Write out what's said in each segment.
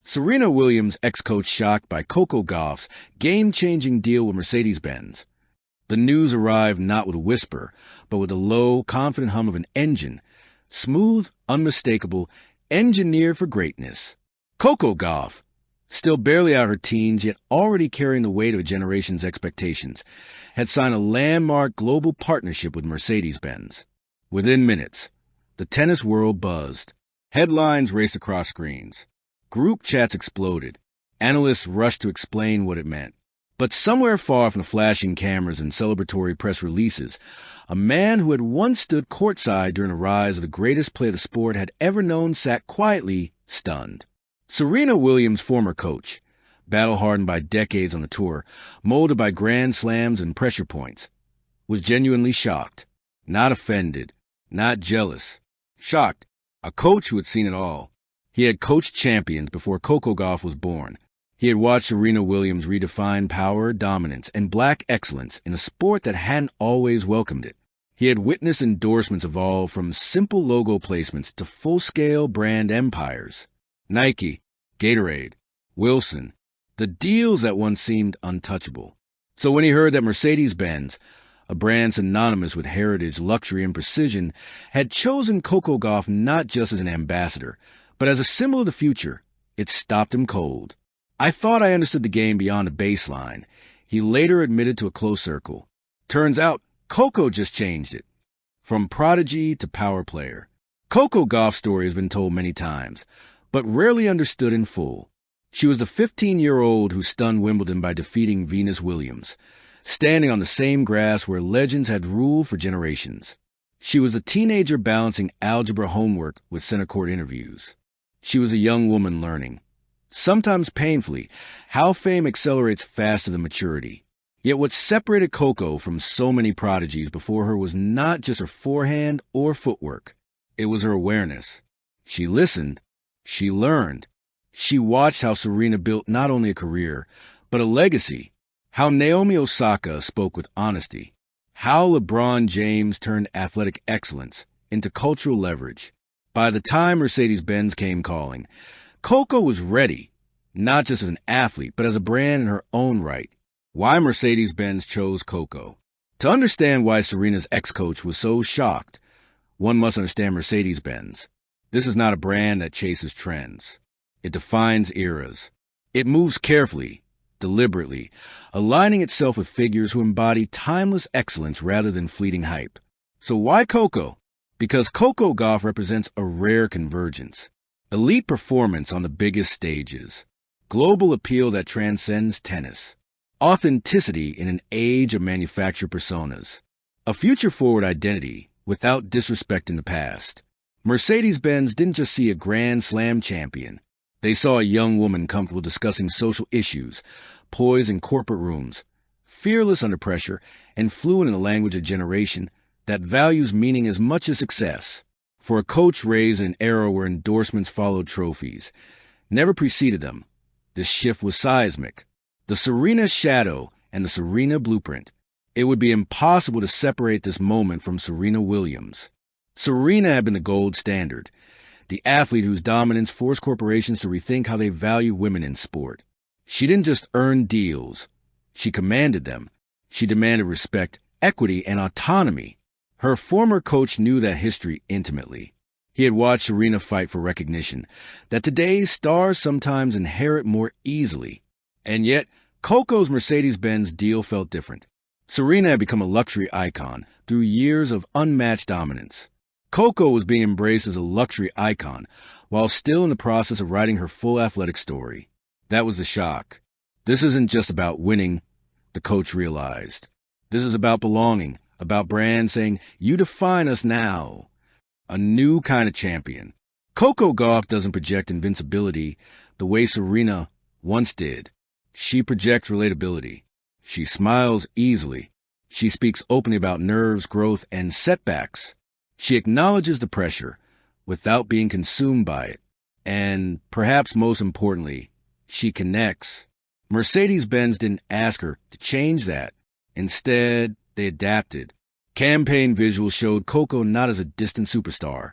Serena Williams' ex-coach shocked by Coco Gauff's game-changing deal with Mercedes-Benz. The news arrived not with a whisper, but with a low, confident hum of an engine, smooth, unmistakable, engineered for greatness. Coco Gauff, still barely out of her teens, yet already carrying the weight of a generation's expectations, had signed a landmark global partnership with Mercedes-Benz. Within minutes, the tennis world buzzed. Headlines raced across screens. Group chats exploded. Analysts rushed to explain what it meant. But somewhere far from the flashing cameras and celebratory press releases, a man who had once stood courtside during the rise of the greatest player the sport had ever known sat quietly, stunned. Serena Williams' former coach, battle-hardened by decades on the tour, molded by grand slams and pressure points, was genuinely shocked, not offended, not jealous. Shocked, a coach who had seen it all. He had coached champions before Coco Gauff was born. He had watched Serena Williams redefine power, dominance, and black excellence in a sport that hadn't always welcomed it. He had witnessed endorsements evolve from simple logo placements to full-scale brand empires. Nike, Gatorade, Wilson, the deals that once seemed untouchable. So when he heard that Mercedes-Benz, a brand synonymous with heritage, luxury, and precision, had chosen Coco Gauff not just as an ambassador, but as a symbol of the future, it stopped him cold. "I thought I understood the game beyond a baseline," he later admitted to a close circle. Turns out, Coco just changed it. From prodigy to power player. Coco Gauff's story has been told many times, but rarely understood in full. She was the 15-year-old who stunned Wimbledon by defeating Venus Williams, standing on the same grass where legends had ruled for generations. She was a teenager balancing algebra homework with center court interviews. She was a young woman learning, sometimes painfully, how fame accelerates faster than maturity. Yet what separated Coco from so many prodigies before her was not just her forehand or footwork. It was her awareness. She listened. She learned. She watched how Serena built not only a career, but a legacy. How Naomi Osaka spoke with honesty. How LeBron James turned athletic excellence into cultural leverage. By the time Mercedes-Benz came calling, Coco was ready, not just as an athlete, but as a brand in her own right. Why Mercedes-Benz chose Coco. To understand why Serena's ex-coach was so shocked, one must understand Mercedes-Benz. This is not a brand that chases trends. It defines eras. It moves carefully, deliberately, aligning itself with figures who embody timeless excellence rather than fleeting hype. So why Coco? Because Coco Gauff represents a rare convergence. Elite performance on the biggest stages. Global appeal that transcends tennis. Authenticity in an age of manufactured personas. A future-forward identity without disrespecting the past. Mercedes-Benz didn't just see a Grand Slam champion. They saw a young woman comfortable discussing social issues, poised in corporate rooms, fearless under pressure, and fluent in the language of a generation that values meaning as much as success. For a coach raised in an era where endorsements followed trophies, never preceded them, this shift was seismic. The Serena shadow and the Serena blueprint. It would be impossible to separate this moment from Serena Williams. Serena had been the gold standard, the athlete whose dominance forced corporations to rethink how they value women in sport. She didn't just earn deals. She commanded them. She demanded respect, equity, and autonomy. Her former coach knew that history intimately. He had watched Serena fight for recognition, that today's stars sometimes inherit more easily. And yet, Coco's Mercedes-Benz deal felt different. Serena had become a luxury icon through years of unmatched dominance. Coco was being embraced as a luxury icon while still in the process of writing her full athletic story. That was the shock. This isn't just about winning, the coach realized. This is about belonging, about brands saying, "You define us now." A new kind of champion. Coco Gauff doesn't project invincibility the way Serena once did. She projects relatability. She smiles easily. She speaks openly about nerves, growth, and setbacks. She acknowledges the pressure without being consumed by it. And perhaps most importantly, she connects. Mercedes-Benz didn't ask her to change that. Instead, they adapted. Campaign visuals showed Coco not as a distant superstar,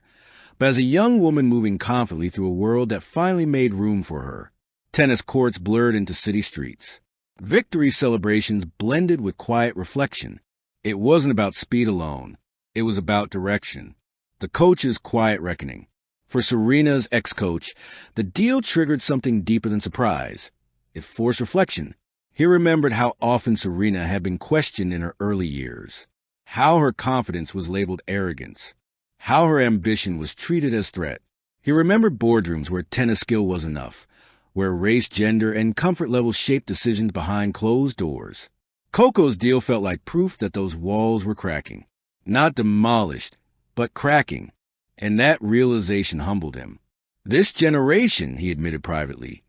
but as a young woman moving confidently through a world that finally made room for her. Tennis courts blurred into city streets. Victory celebrations blended with quiet reflection. It wasn't about speed alone. It was about direction. The coach's quiet reckoning. For Serena's ex-coach, the deal triggered something deeper than surprise. It forced reflection. He remembered how often Serena had been questioned in her early years, how her confidence was labeled arrogance, how her ambition was treated as threat. He remembered boardrooms where tennis skill was enough, where race, gender, and comfort levels shaped decisions behind closed doors. Coco's deal felt like proof that those walls were cracking. Not demolished, but cracking. And that realization humbled him. This generation, he admitted privately,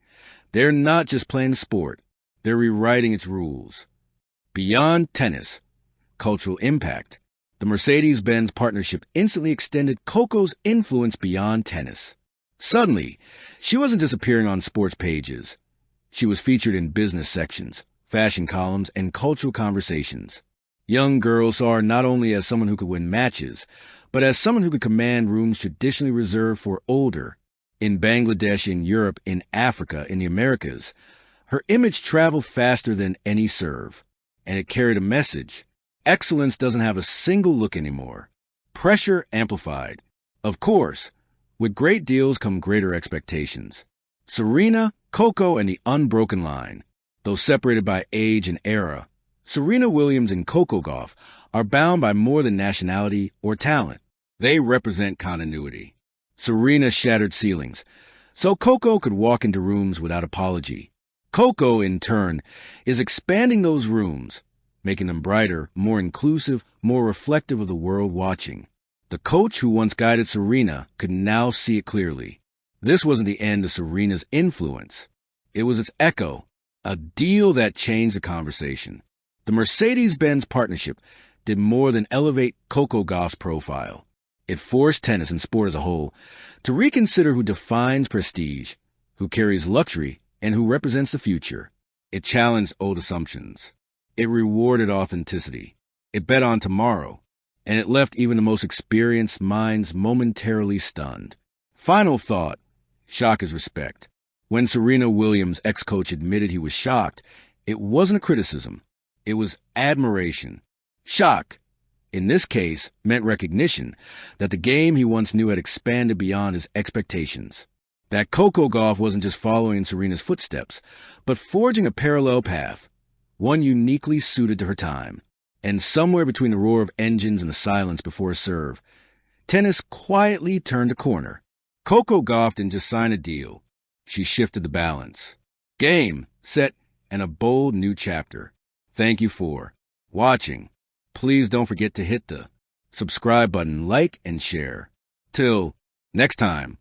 they're not just playing the sport, they're rewriting its rules. Beyond tennis, cultural impact. The Mercedes-Benz partnership instantly extended Coco's influence beyond tennis. Suddenly, she wasn't just appearing on sports pages. She was featured in business sections, fashion columns, and cultural conversations. Young girls saw her not only as someone who could win matches, but as someone who could command rooms traditionally reserved for older. In Bangladesh, in Europe, in Africa, in the Americas, her image traveled faster than any serve, and it carried a message. Excellence doesn't have a single look anymore. Pressure amplified. Of course, with great deals come greater expectations. Serena, Coco, and the unbroken line. Though separated by age and era, Serena Williams and Coco Gauff are bound by more than nationality or talent. They represent continuity. Serena shattered ceilings, so Coco could walk into rooms without apology. Coco, in turn, is expanding those rooms, making them brighter, more inclusive, more reflective of the world watching. The coach who once guided Serena could now see it clearly. This wasn't the end of Serena's influence. It was its echo, a deal that changed the conversation. The Mercedes-Benz partnership did more than elevate Coco Gauff's profile. It forced tennis and sport as a whole to reconsider who defines prestige, who carries luxury, and who represents the future. It challenged old assumptions. It rewarded authenticity. It bet on tomorrow. And it left even the most experienced minds momentarily stunned. Final thought. Shock is respect. When Serena Williams' ex-coach admitted he was shocked, it wasn't a criticism. It was admiration. Shock, in this case, meant recognition that the game he once knew had expanded beyond his expectations. That Coco Gauff wasn't just following in Serena's footsteps, but forging a parallel path, one uniquely suited to her time. And somewhere between the roar of engines and the silence before a serve, tennis quietly turned a corner. Coco Gauff didn't just sign a deal. She shifted the balance. Game, set, and a bold new chapter. Thank you for watching. Please don't forget to hit the subscribe button, like, and share. Till next time.